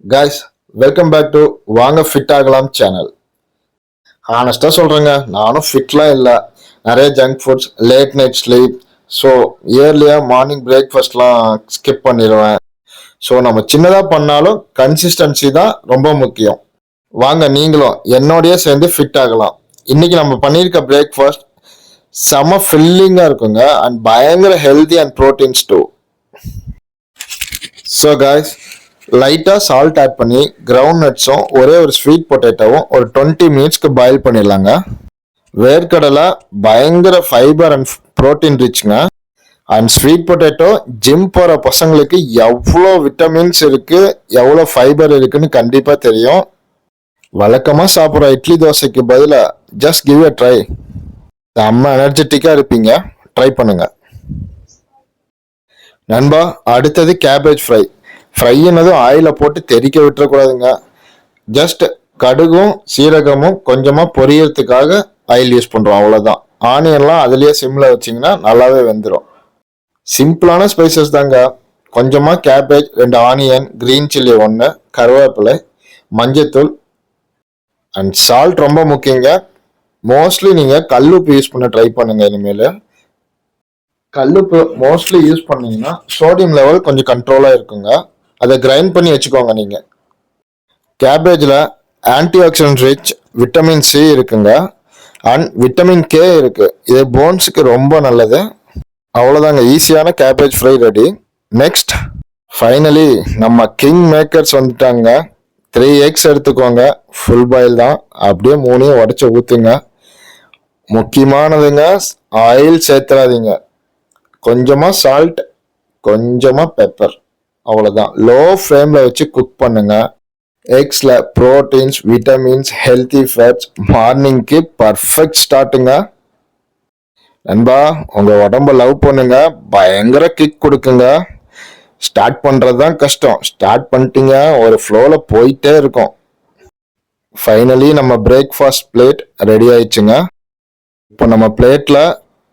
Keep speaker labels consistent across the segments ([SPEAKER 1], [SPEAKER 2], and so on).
[SPEAKER 1] Guys, welcome back to வாங்க fit ஆகலாம் channel. ஹானஸ்டாக சொல்கிறேங்க, நானும் ஃபிட்லாம் இல்லை. நிறைய junk foods, late night sleep, so இயர்லியாக மார்னிங் பிரேக்ஃபாஸ்ட்லாம் ஸ்கிப் பண்ணிடுவேன். ஸோ நம்ம சின்னதாக பண்ணாலும் கன்சிஸ்டன்சி தான் ரொம்ப முக்கியம். வாங்க நீங்களும் என்னோடய சேர்ந்து ஃபிட் ஆகலாம். இன்னைக்கு நம்ம பண்ணியிருக்க பிரேக்ஃபாஸ்ட் செம ஃபில்லிங்காக இருக்குங்க அண்ட் பயங்கர healthy and proteins too. So guys, லைட்டாக சால்ட் ஆட் பண்ணி கிரவுண்ட் நட்ஸும் ஒரே ஒரு ஸ்வீட் பொட்டேட்டோவும் ஒரு 20 மினிட்ஸ்க்கு பாயில் பண்ணிடலாங்க. வேர்க்கடலை பயங்கர ஃபைபர் அண்ட் ப்ரோட்டீன் ரிச்சுங்க. அண்ட் ஸ்வீட் பொட்டேட்டோ ஜிம் போகிற பசங்களுக்கு எவ்வளோ விட்டமின்ஸ் இருக்குது, எவ்வளோ ஃபைபர் இருக்குன்னு கண்டிப்பாக தெரியும். வழக்கமாக சாப்பிட்ற இட்லி தோசைக்கு பதிலாக ஜஸ்ட் கிவ் எ ட்ரை. செம்ம எனர்ஜெட்டிக்காக இருப்பீங்க, ட்ரை பண்ணுங்க நண்பா. அடுத்தது கேபேஜ் ஃப்ரை. ஃப்ரைன்னதும் ஆயில போட்டு தெறிக்க விட்டுறக்கூடாதுங்க. ஜஸ்ட் கடுகும் சீரகமும் கொஞ்சமாக பொரியறதுக்காக ஆயில் யூஸ் பண்ணுறோம், அவ்வளோதான். ஆனியன்லாம் அதுலேயே சிம்மில் வச்சிங்கன்னா நல்லாவே வெந்துடும். சிம்பிளான ஸ்பைசஸ் தாங்க. கொஞ்சமாக கேபேஜ், 2 ஆனியன், க்ரீன் சில்லி 1, கருவேப்பிலை, மஞ்சத்தூள் அண்ட் சால்ட் ரொம்ப முக்கியங்க. மோஸ்ட்லி நீங்கள் கல்லுப்பு யூஸ் பண்ண ட்ரை பண்ணுங்க. இனிமேல் கல்லுப்பு மோஸ்ட்லி யூஸ் பண்ணீங்கன்னா சோடியம் லெவல் கொஞ்சம் கண்ட்ரோலாக இருக்குங்க. அதை கிரைண்ட் பண்ணி வச்சுக்கோங்க நீங்கள். கேபேஜில் antioxidant rich vitamin C இருக்குங்க அண்ட் விட்டமின் கே இருக்குது. இது போன்ஸுக்கு ரொம்ப நல்லது. அவ்வளோதாங்க, ஈஸியான cabbage fry ready. Next finally நம்ம கிங் மேக்கர்ஸ் வந்துட்டாங்க. 3 எக்ஸ் எடுத்துக்கோங்க, ஃபுல் பாயில் தான். அப்படியே 3 உடச்சி ஊற்றுங்க. முக்கியமானதுங்க, ஆயில் சேர்த்துறாதீங்க. கொஞ்சமாக சால்ட், கொஞ்சமாக பெப்பர், அவ்வளோதான். லோ ஃப்ளேமில் வச்சு குக் பண்ணுங்க. எக்ஸில் ப்ரோட்டீன்ஸ், விட்டமின்ஸ், ஹெல்த்தி ஃபேட்ஸ், மார்னிங்க்கு பர்ஃபெக்ட் ஸ்டார்ட்டுங்க. நண்பா, உங்கள் உடம்ப லவ் பண்ணுங்க, பயங்கர கிக் கொடுக்குங்க. ஸ்டார்ட் பண்ணுறது தான் கஷ்டம், ஸ்டார்ட் பண்ணிட்டீங்க ஒரு ஃப்ளோவில் போயிட்டே இருக்கும். ஃபைனலி நம்ம பிரேக்ஃபாஸ்ட் பிளேட் ரெடி ஆயிடுச்சுங்க. இப்போ நம்ம பிளேட்டில்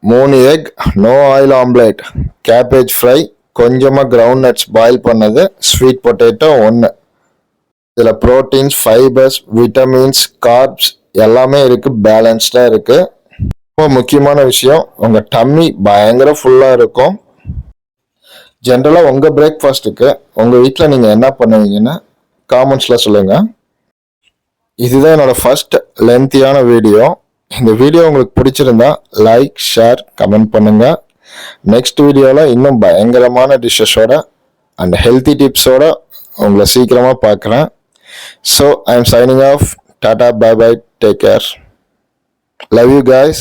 [SPEAKER 1] 3 egg, no oil omelette, cabbage fry, கொஞ்சமாக கிரவுண்ட் நட்ஸ் பாயில் பண்ணது, ஸ்வீட் பொட்டேட்டோ 1. இதில் ப்ரோட்டீன்ஸ், ஃபைபர்ஸ், விட்டமின்ஸ், கார்ப்ஸ் எல்லாமே இருக்குது, பேலன்ஸ்டாக இருக்குது. ரொம்ப முக்கியமான விஷயம், உங்கள் டம்மி பயங்கர ஃபுல்லாக இருக்கும். ஜென்ரலாக உங்கள் பிரேக்ஃபாஸ்ட்டுக்கு உங்கள் வீட்டில் நீங்கள் என்ன பண்ணுவீங்கன்னு காமெண்ட்ஸில் சொல்லுங்கள். இதுதான் என்னோடய ஃபர்ஸ்ட் லென்த்தியான வீடியோ. இந்த வீடியோ உங்களுக்கு பிடிச்சிருந்தா லைக், ஷேர், கமெண்ட் பண்ணுங்கள். நெக்ஸ்ட் வீடியோவில் இன்னும் பயங்கரமான டிஷ்ஷஸோட அண்ட் ஹெல்த்தி டிப்ஸோட உங்களை சீக்கிரமாக பார்க்குறேன். So I am signing off. Tata, bye bye, take care, love you guys.